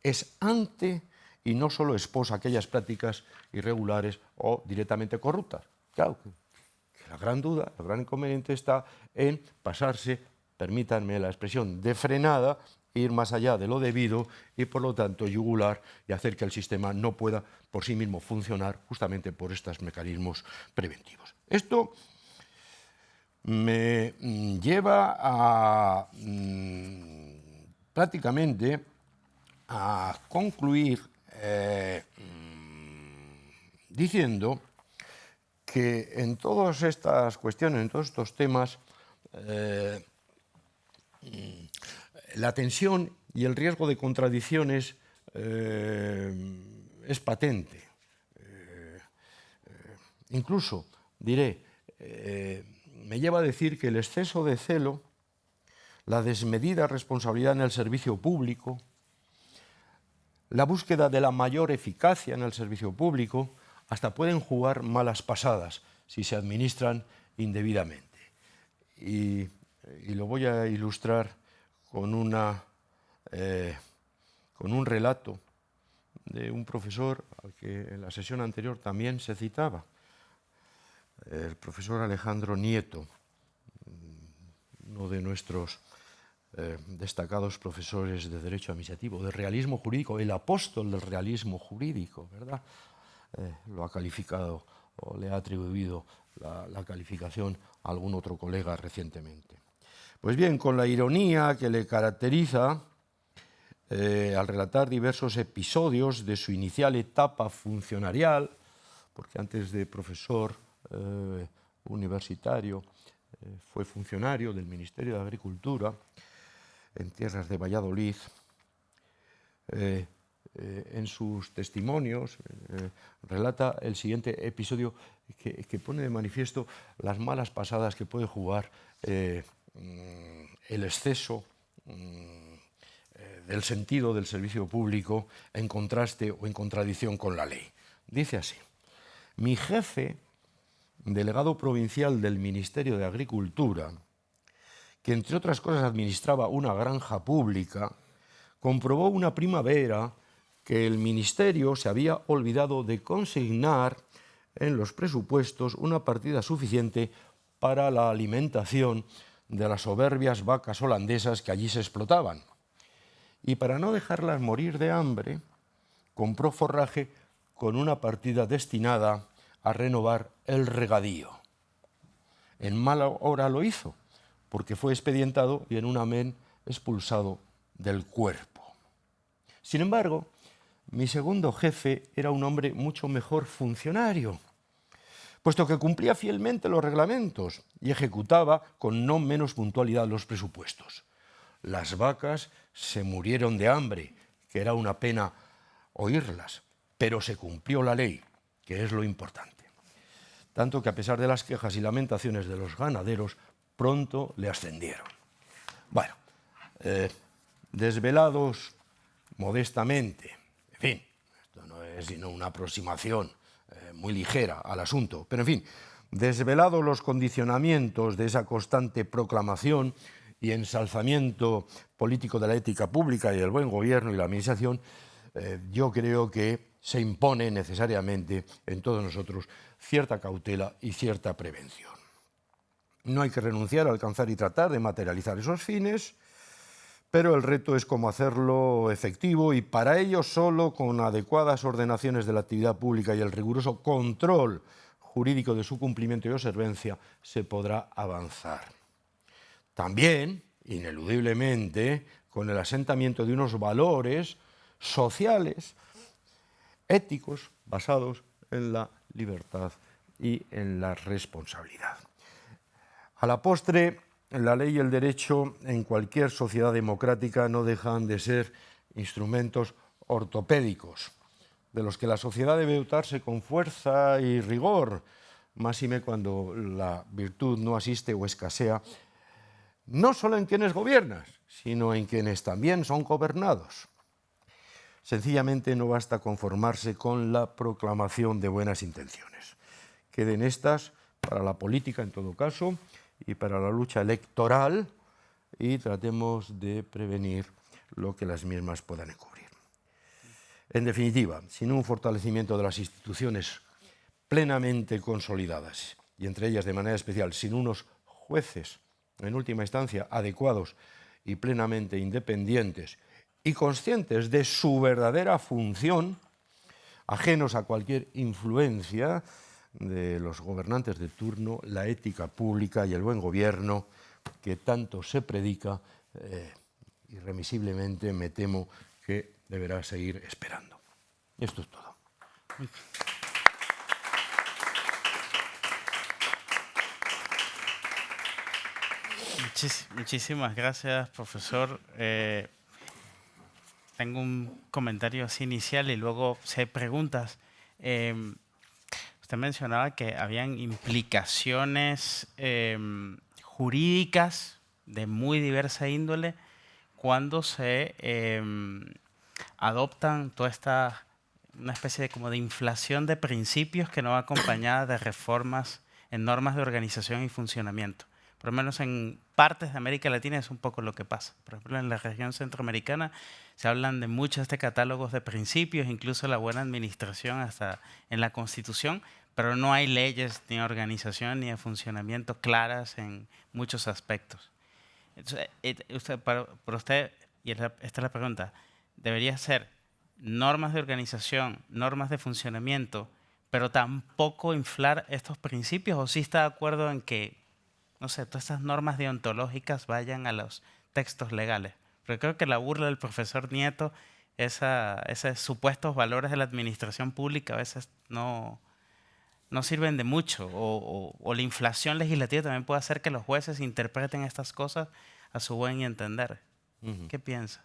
ex ante y no solo ex post aquellas prácticas irregulares o directamente corruptas. Claro que la gran duda, el gran inconveniente está en pasarse, permítanme la expresión, de frenada, ir más allá de lo debido y, por lo tanto, yugular y hacer que el sistema no pueda por sí mismo funcionar justamente por estos mecanismos preventivos. Esto me lleva a prácticamente a concluir diciendo que en todas estas cuestiones, en todos estos temas, la tensión y el riesgo de contradicciones es patente. Incluso, diré, me lleva a decir que el exceso de celo, la desmedida responsabilidad en el servicio público, la búsqueda de la mayor eficacia en el servicio público, hasta pueden jugar malas pasadas si se administran indebidamente. Y lo voy a ilustrar con un relato de un profesor al que en la sesión anterior también se citaba, el profesor Alejandro Nieto, uno de nuestros destacados profesores de Derecho Administrativo, de Realismo Jurídico, el apóstol del realismo jurídico, ¿verdad? Lo ha calificado o le ha atribuido la calificación a algún otro colega recientemente. Pues bien, con la ironía que le caracteriza, al relatar diversos episodios de su inicial etapa funcionarial, porque antes de profesor universitario fue funcionario del Ministerio de Agricultura en tierras de Valladolid, en sus testimonios relata el siguiente episodio que pone de manifiesto las malas pasadas que puede jugar el exceso del sentido del servicio público en contraste o en contradicción con la ley. Dice así: mi jefe, delegado provincial del Ministerio de Agricultura, que entre otras cosas administraba una granja pública, comprobó una primavera que el Ministerio se había olvidado de consignar en los presupuestos una partida suficiente para la alimentación de las soberbias vacas holandesas que allí se explotaban. y para no dejarlas morir de hambre, compró forraje con una partida destinada a renovar el regadío. En mala hora lo hizo, porque fue expedientado y en un amén expulsado del cuerpo. Sin embargo, mi segundo jefe era un hombre mucho mejor funcionario, puesto que cumplía fielmente los reglamentos y ejecutaba con no menos puntualidad los presupuestos. Las vacas se murieron de hambre, que era una pena oírlas, pero se cumplió la ley, que es lo importante. Tanto que a pesar de las quejas y lamentaciones de los ganaderos, pronto le ascendieron. Bueno, desvelados modestamente, en fin, esto no es sino una aproximación muy ligera al asunto, pero en fin, desvelados los condicionamientos de esa constante proclamación y ensalzamiento político de la ética pública y del buen gobierno y la administración, yo creo que se impone necesariamente en todos nosotros cierta cautela y cierta prevención. No hay que renunciar a alcanzar y tratar de materializar esos fines, pero el reto es cómo hacerlo efectivo y para ello solo con adecuadas ordenaciones de la actividad pública y el riguroso control jurídico de su cumplimiento y observancia se podrá avanzar. También, ineludiblemente, con el asentamiento de unos valores sociales, éticos, basados en la libertad y en la responsabilidad. A la postre, la ley y el derecho en cualquier sociedad democrática no dejan de ser instrumentos ortopédicos, de los que la sociedad debe dotarse con fuerza y rigor, máxime cuando la virtud no asiste o escasea, no solo en quienes gobiernan, sino en quienes también son gobernados. Sencillamente no basta conformarse con la proclamación de buenas intenciones. Queden estas para la política en todo caso y para la lucha electoral y tratemos de prevenir lo que las mismas puedan encubrir. En definitiva, sin un fortalecimiento de las instituciones plenamente consolidadas y entre ellas de manera especial sin unos jueces en última instancia adecuados y plenamente independientes y conscientes de su verdadera función, ajenos a cualquier influencia de los gobernantes de turno, la ética pública y el buen gobierno que tanto se predica, irremisiblemente me temo que deberá seguir esperando. Esto es todo. Muchísimas gracias, profesor. Tengo un comentario así inicial y luego si hay preguntas. Usted mencionaba que habían implicaciones jurídicas de muy diversa índole cuando se adoptan toda esta, una especie de como de inflación de principios que no va acompañada de reformas en normas de organización y funcionamiento. Por lo menos en partes de América Latina es un poco lo que pasa. Por ejemplo, en la región centroamericana se hablan de muchos de catálogos de principios, incluso la buena administración hasta en la Constitución, pero no hay leyes ni de organización ni de funcionamiento claras en muchos aspectos. Entonces, para usted, y esta es la pregunta, debería ser normas de organización, normas de funcionamiento, pero tampoco inflar estos principios, ¿o sí está de acuerdo en que no sé, todas estas normas deontológicas vayan a los textos legales? Porque creo que la burla del profesor Nieto, esos supuestos valores de la administración pública a veces no sirven de mucho. O la inflación legislativa también puede hacer que los jueces interpreten estas cosas a su buen entender. ¿Qué piensa?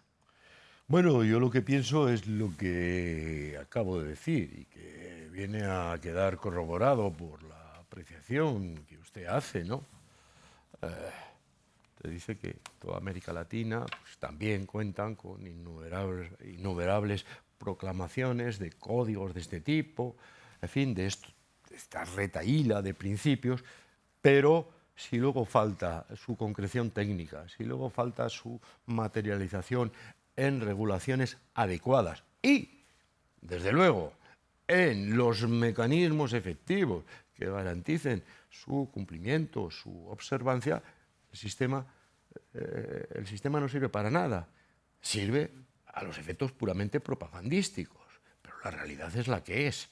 Bueno, yo lo que pienso es lo que acabo de decir y que viene a quedar corroborado por la apreciación que usted hace, ¿no? Te dice que toda América Latina pues, también cuentan con innumerables proclamaciones de códigos de este tipo, en fin, de esta retahíla de principios, pero si luego falta su concreción técnica, si luego falta su materialización en regulaciones adecuadas y, desde luego, en los mecanismos efectivos que garanticen su cumplimiento, su observancia, el sistema no sirve para nada. Sirve a los efectos puramente propagandísticos, pero la realidad es la que es.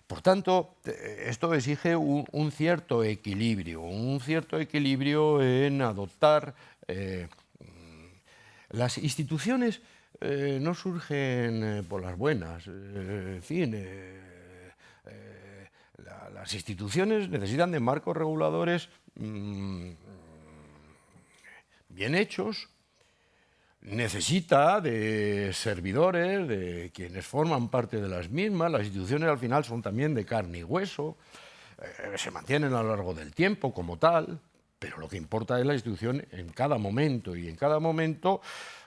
Por tanto, esto exige un cierto equilibrio en adoptar. Las instituciones no surgen por las buenas, en fin, las instituciones necesitan de marcos reguladores bien hechos, necesita de servidores, de quienes forman parte de las mismas. Las instituciones al final son también de carne y hueso, se mantienen a lo largo del tiempo como tal, pero lo que importa es la institución en cada momento, y en cada momento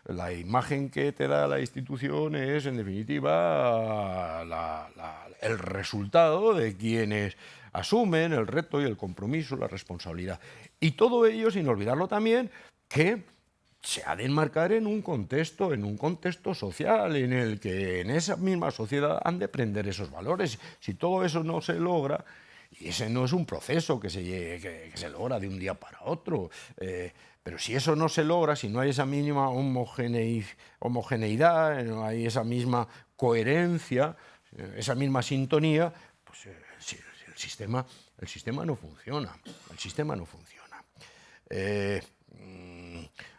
la imagen que te da la institución es, en definitiva, el resultado de quienes asumen el reto y el compromiso, la responsabilidad. Y todo ello sin olvidarlo también que se ha de enmarcar en un contexto social en el que en esa misma sociedad han de prender esos valores. Si todo eso no se logra, y ese no es un proceso que se logra de un día para otro, pero si eso no se logra, si no hay esa mínima homogeneidad, no hay esa misma coherencia, esa misma sintonía, pues el sistema no funciona. El sistema no funciona.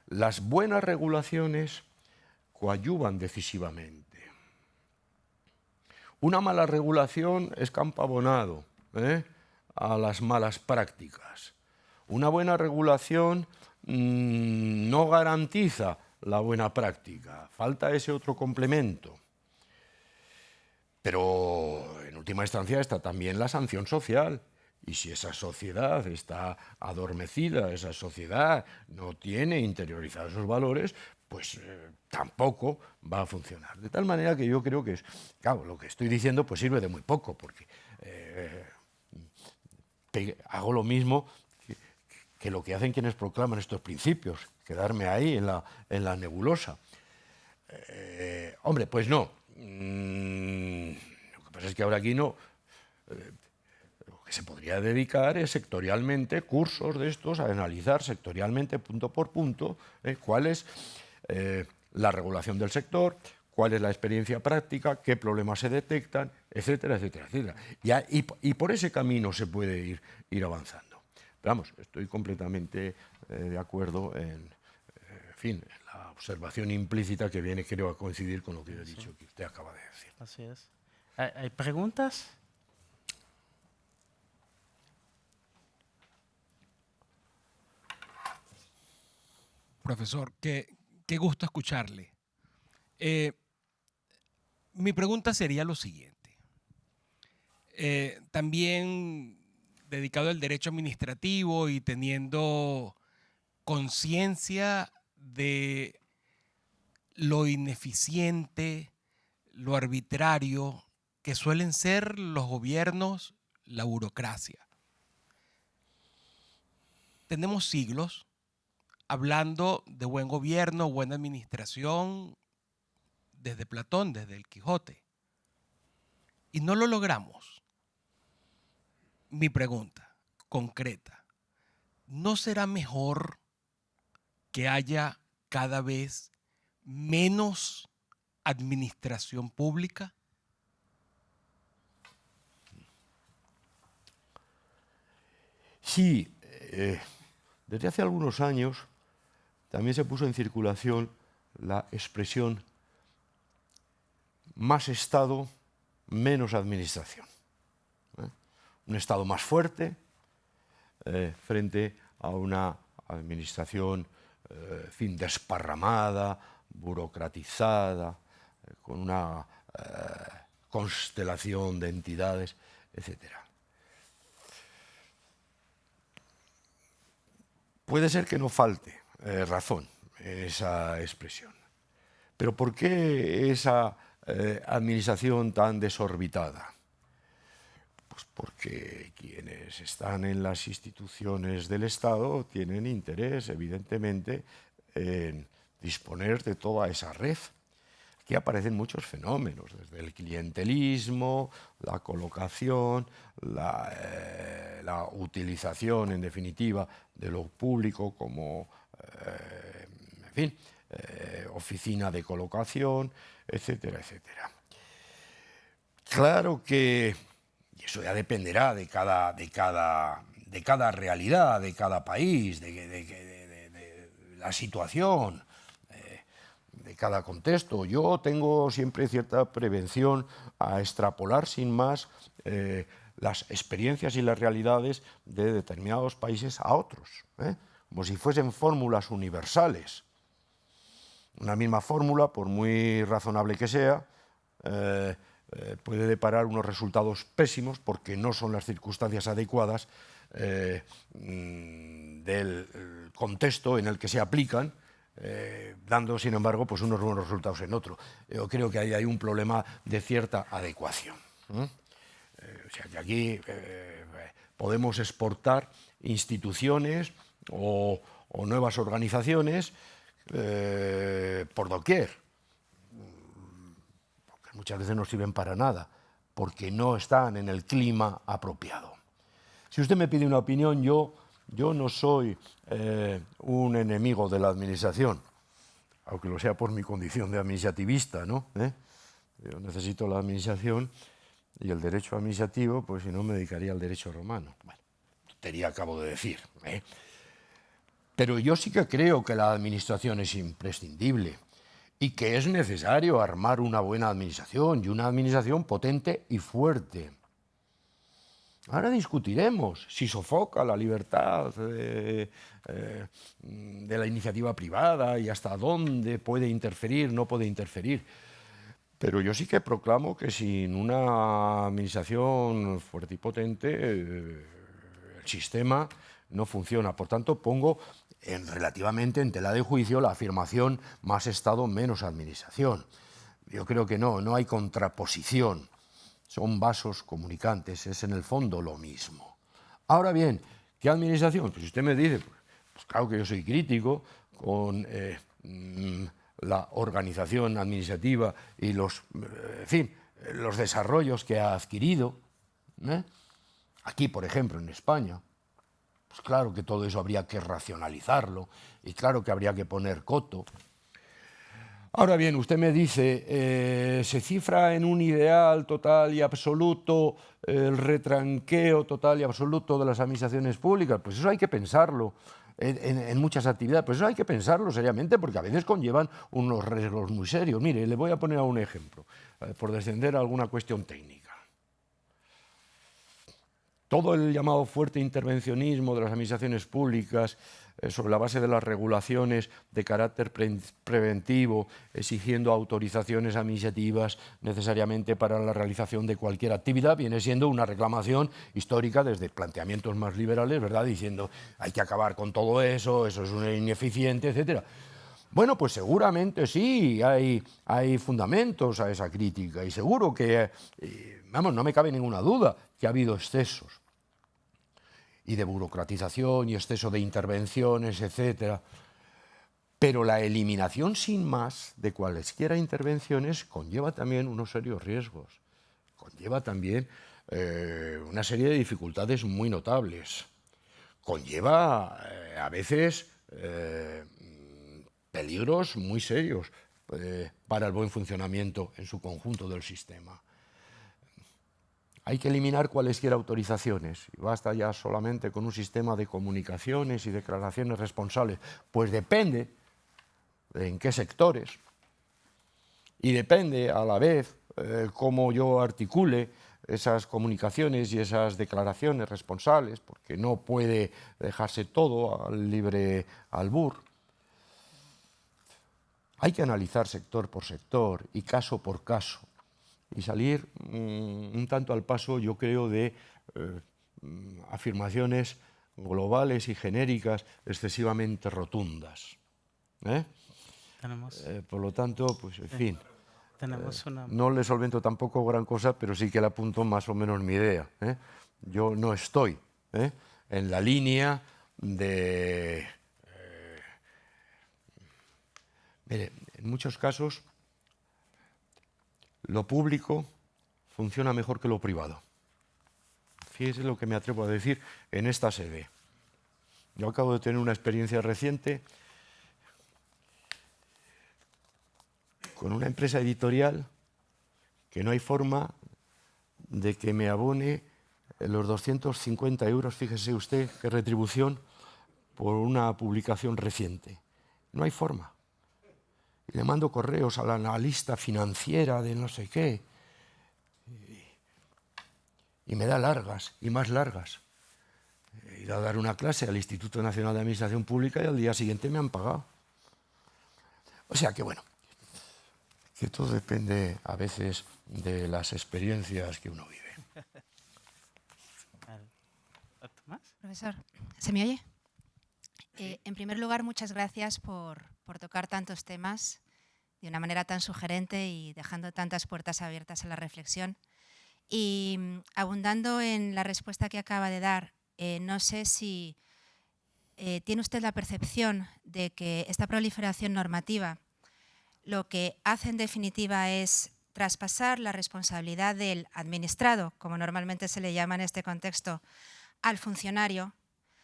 Las buenas regulaciones coadyuvan decisivamente. Una mala regulación es campo abonado a las malas prácticas. Una buena regulación no garantiza la buena práctica, falta ese otro complemento. Pero en última instancia está también la sanción social. Y si esa sociedad está adormecida, esa sociedad no tiene interiorizados esos valores, pues tampoco va a funcionar. De tal manera que yo creo que, claro, lo que estoy diciendo pues sirve de muy poco, porque hago lo mismo que lo que hacen quienes proclaman estos principios, quedarme ahí en la nebulosa. Hombre, pues no. Lo que pasa es que ahora aquí no... Lo que se podría dedicar es sectorialmente, cursos de estos, a analizar sectorialmente, punto por punto, cuál es la regulación del sector, cuál es la experiencia práctica, qué problemas se detectan, etcétera, etcétera, etcétera. Y por ese camino se puede ir avanzando. Pero vamos, estoy completamente de acuerdo en la observación implícita que viene, creo, a coincidir con lo que he dicho, que usted acaba de decir. Así es. ¿Hay preguntas? Profesor, qué gusto escucharle. Mi pregunta sería lo siguiente. También dedicado al derecho administrativo y teniendo conciencia de lo ineficiente, lo arbitrario que suelen ser los gobiernos, la burocracia. Tenemos siglos hablando de buen gobierno, buena administración, desde Platón, desde el Quijote. Y no lo logramos. Mi pregunta concreta, ¿no será mejor que haya cada vez menos administración pública? Sí, desde hace algunos años también se puso en circulación la expresión más Estado, menos administración. Un Estado más fuerte frente a una administración desparramada, burocratizada, con una constelación de entidades, etcétera. Puede ser que no falte razón en esa expresión. Pero ¿por qué esa administración tan desorbitada? Pues porque quienes están en las instituciones del Estado tienen interés, evidentemente, en disponer de toda esa red. Aquí aparecen muchos fenómenos, desde el clientelismo, la colocación, la utilización, en definitiva, de lo público como, oficina de colocación, etcétera, etcétera. Claro que, y eso ya dependerá de cada realidad, de cada país, de la situación, de cada contexto. Yo tengo siempre cierta prevención a extrapolar sin más las experiencias y las realidades de determinados países a otros, como si fuesen fórmulas universales. Una misma fórmula, por muy razonable que sea, puede deparar unos resultados pésimos porque no son las circunstancias adecuadas del contexto en el que se aplican, dando, sin embargo, pues unos buenos resultados en otro. Yo creo que ahí hay un problema de cierta adecuación. O sea, que aquí podemos exportar instituciones o nuevas organizaciones por doquier, porque muchas veces no sirven para nada, porque no están en el clima apropiado. Si usted me pide una opinión, yo no soy un enemigo de la administración, aunque lo sea por mi condición de administrativista, ¿no? Yo necesito la administración y el derecho administrativo, pues si no me dedicaría al derecho romano. Bueno, tontería acabo de decir, Pero yo sí que creo que la administración es imprescindible y que es necesario armar una buena administración y una administración potente y fuerte. Ahora discutiremos si sofoca la libertad de la iniciativa privada y hasta dónde puede interferir, no puede interferir. Pero yo sí que proclamo que sin una administración fuerte y potente el sistema no funciona. Por tanto, pongo relativamente en tela de juicio la afirmación más Estado, menos administración. Yo creo que no hay contraposición. Son vasos comunicantes, es en el fondo lo mismo. Ahora bien, ¿qué administración? Pues si usted me dice, pues claro que yo soy crítico con la organización administrativa y los desarrollos que ha adquirido. Aquí, por ejemplo, en España, pues claro que todo eso habría que racionalizarlo y claro que habría que poner coto. Ahora bien, usted me dice, ¿se cifra en un ideal total y absoluto el retranqueo total y absoluto de las administraciones públicas? Pues eso hay que pensarlo en muchas actividades, pues eso hay que pensarlo seriamente porque a veces conllevan unos riesgos muy serios. Mire, le voy a poner un ejemplo, por descender a alguna cuestión técnica. Todo el llamado fuerte intervencionismo de las administraciones públicas sobre la base de las regulaciones de carácter preventivo, exigiendo autorizaciones administrativas necesariamente para la realización de cualquier actividad, viene siendo una reclamación histórica desde planteamientos más liberales, ¿verdad? Diciendo hay que acabar con todo eso es ineficiente, etcétera. Bueno, pues seguramente sí, hay fundamentos a esa crítica y seguro que, no me cabe ninguna duda que ha habido excesos y de burocratización y exceso de intervenciones, etcétera. Pero la eliminación sin más de cualesquiera intervenciones conlleva también unos serios riesgos, conlleva también una serie de dificultades muy notables, conlleva a veces peligros muy serios para el buen funcionamiento en su conjunto del sistema. Hay que eliminar cualesquiera autorizaciones y basta ya solamente con un sistema de comunicaciones y declaraciones responsables. Pues depende de en qué sectores y depende a la vez cómo yo articule esas comunicaciones y esas declaraciones responsables, porque no puede dejarse todo al libre albur. Hay que analizar sector por sector y caso por caso y salir un tanto al paso, yo creo, de afirmaciones globales y genéricas excesivamente rotundas. Por lo tanto, pues en fin, no le solvento tampoco gran cosa, pero sí que le apunto más o menos mi idea. Yo no estoy en la línea de... Mire, en muchos casos lo público funciona mejor que lo privado. Fíjese lo que me atrevo a decir en esta sede. Yo acabo de tener una experiencia reciente con una empresa editorial que no hay forma de que me abone los 250 euros, fíjese usted qué retribución, por una publicación reciente. No hay forma. Y le mando correos a la analista financiera de no sé qué. Y me da largas y más largas. He ido a dar una clase al Instituto Nacional de Administración Pública y al día siguiente me han pagado. O sea que bueno, que todo depende a veces de las experiencias que uno vive. ¿Tomás? Profesor, ¿se me oye? En primer lugar, muchas gracias por tocar tantos temas de una manera tan sugerente y dejando tantas puertas abiertas a la reflexión. Y abundando en la respuesta que acaba de dar, no sé si tiene usted la percepción de que esta proliferación normativa lo que hace en definitiva es traspasar la responsabilidad del administrado, como normalmente se le llama en este contexto, al funcionario,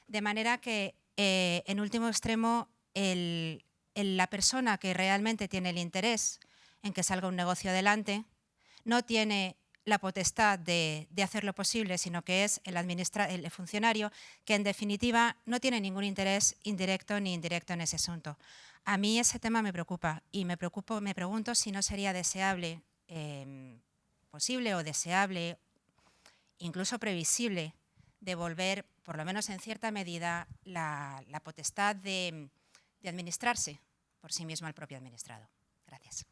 de manera que en último extremo la persona que realmente tiene el interés en que salga un negocio adelante no tiene la potestad de hacer lo posible, sino que es el funcionario que en definitiva no tiene ningún interés indirecto ni indirecto en ese asunto. A mí ese tema me preocupa y me pregunto si no sería deseable, posible o deseable, incluso previsible, devolver, por lo menos en cierta medida, la potestad de administrarse por sí mismo al propio administrado. Gracias.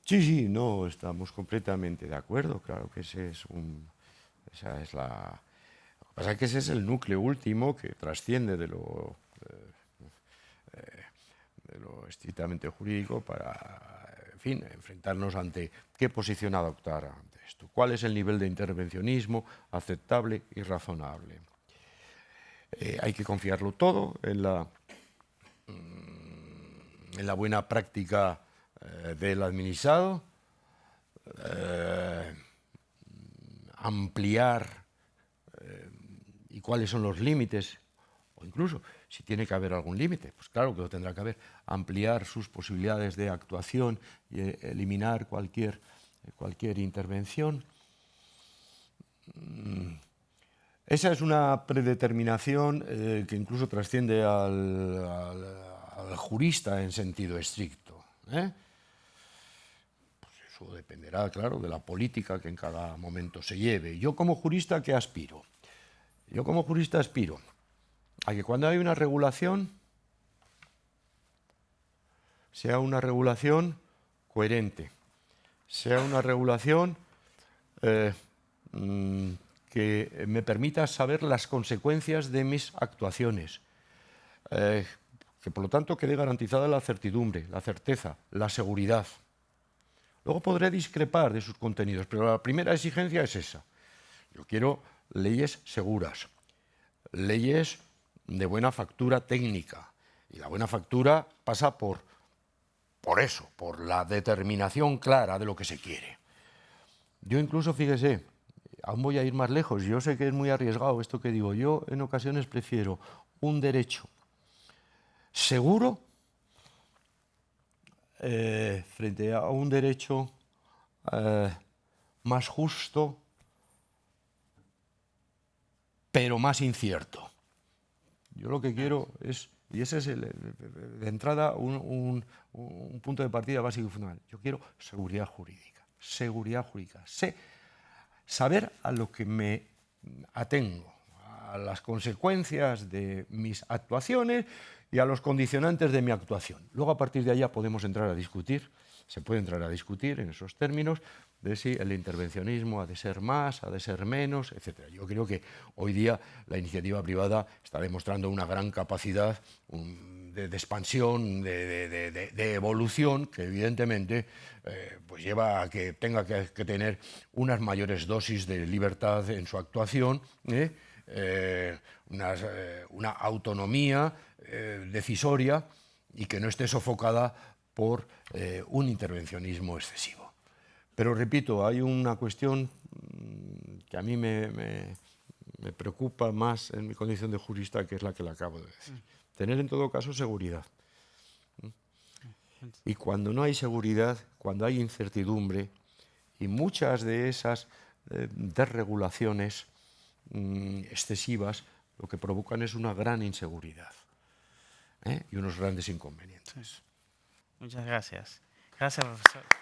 Sí, no, estamos completamente de acuerdo. Claro que esa es la... Lo que pasa es que ese es el núcleo último que trasciende de lo estrictamente jurídico para, en fin, enfrentarnos ante qué posición adoptar ante esto. ¿Cuál es el nivel de intervencionismo aceptable y razonable? Hay que confiarlo todo en la buena práctica del administrado, ampliar y cuáles son los límites, o incluso si tiene que haber algún límite, pues claro que lo tendrá que haber, ampliar sus posibilidades de actuación y eliminar cualquier intervención. Esa es una predeterminación que incluso trasciende al jurista en sentido estricto, ¿eh? Pues eso dependerá, claro, de la política que en cada momento se lleve. Yo como jurista, ¿qué aspiro? Yo como jurista aspiro a que cuando hay una regulación, sea una regulación coherente, sea una regulación que me permita saber las consecuencias de mis actuaciones, que por lo tanto quede garantizada la certidumbre, la certeza, la seguridad. Luego podré discrepar de sus contenidos, pero la primera exigencia es esa. Yo quiero leyes seguras, leyes de buena factura técnica. Y la buena factura pasa por eso, por la determinación clara de lo que se quiere. Yo incluso, fíjese, aún voy a ir más lejos, yo sé que es muy arriesgado esto que digo, yo en ocasiones prefiero un derecho seguro frente a un derecho más justo, pero más incierto. Yo lo que quiero es, y ese es de entrada un punto de partida básico y fundamental, yo quiero seguridad jurídica, saber a lo que me atengo, a las consecuencias de mis actuaciones y a los condicionantes de mi actuación. Luego, a partir de allá, podemos entrar a discutir, se puede entrar a discutir en esos términos de si el intervencionismo ha de ser más, ha de ser menos, etc. Yo creo que hoy día la iniciativa privada está demostrando una gran capacidad de expansión, de evolución, que evidentemente pues lleva a que tenga que tener unas mayores dosis de libertad en su actuación, una autonomía decisoria y que no esté sofocada por un intervencionismo excesivo. Pero repito, hay una cuestión que a mí me preocupa más en mi condición de jurista, que es la que le acabo de decir. Tener en todo caso seguridad. Y cuando no hay seguridad, cuando hay incertidumbre, y muchas de esas desregulaciones excesivas, lo que provocan es una gran inseguridad y unos grandes inconvenientes. Muchas gracias. Gracias, profesor.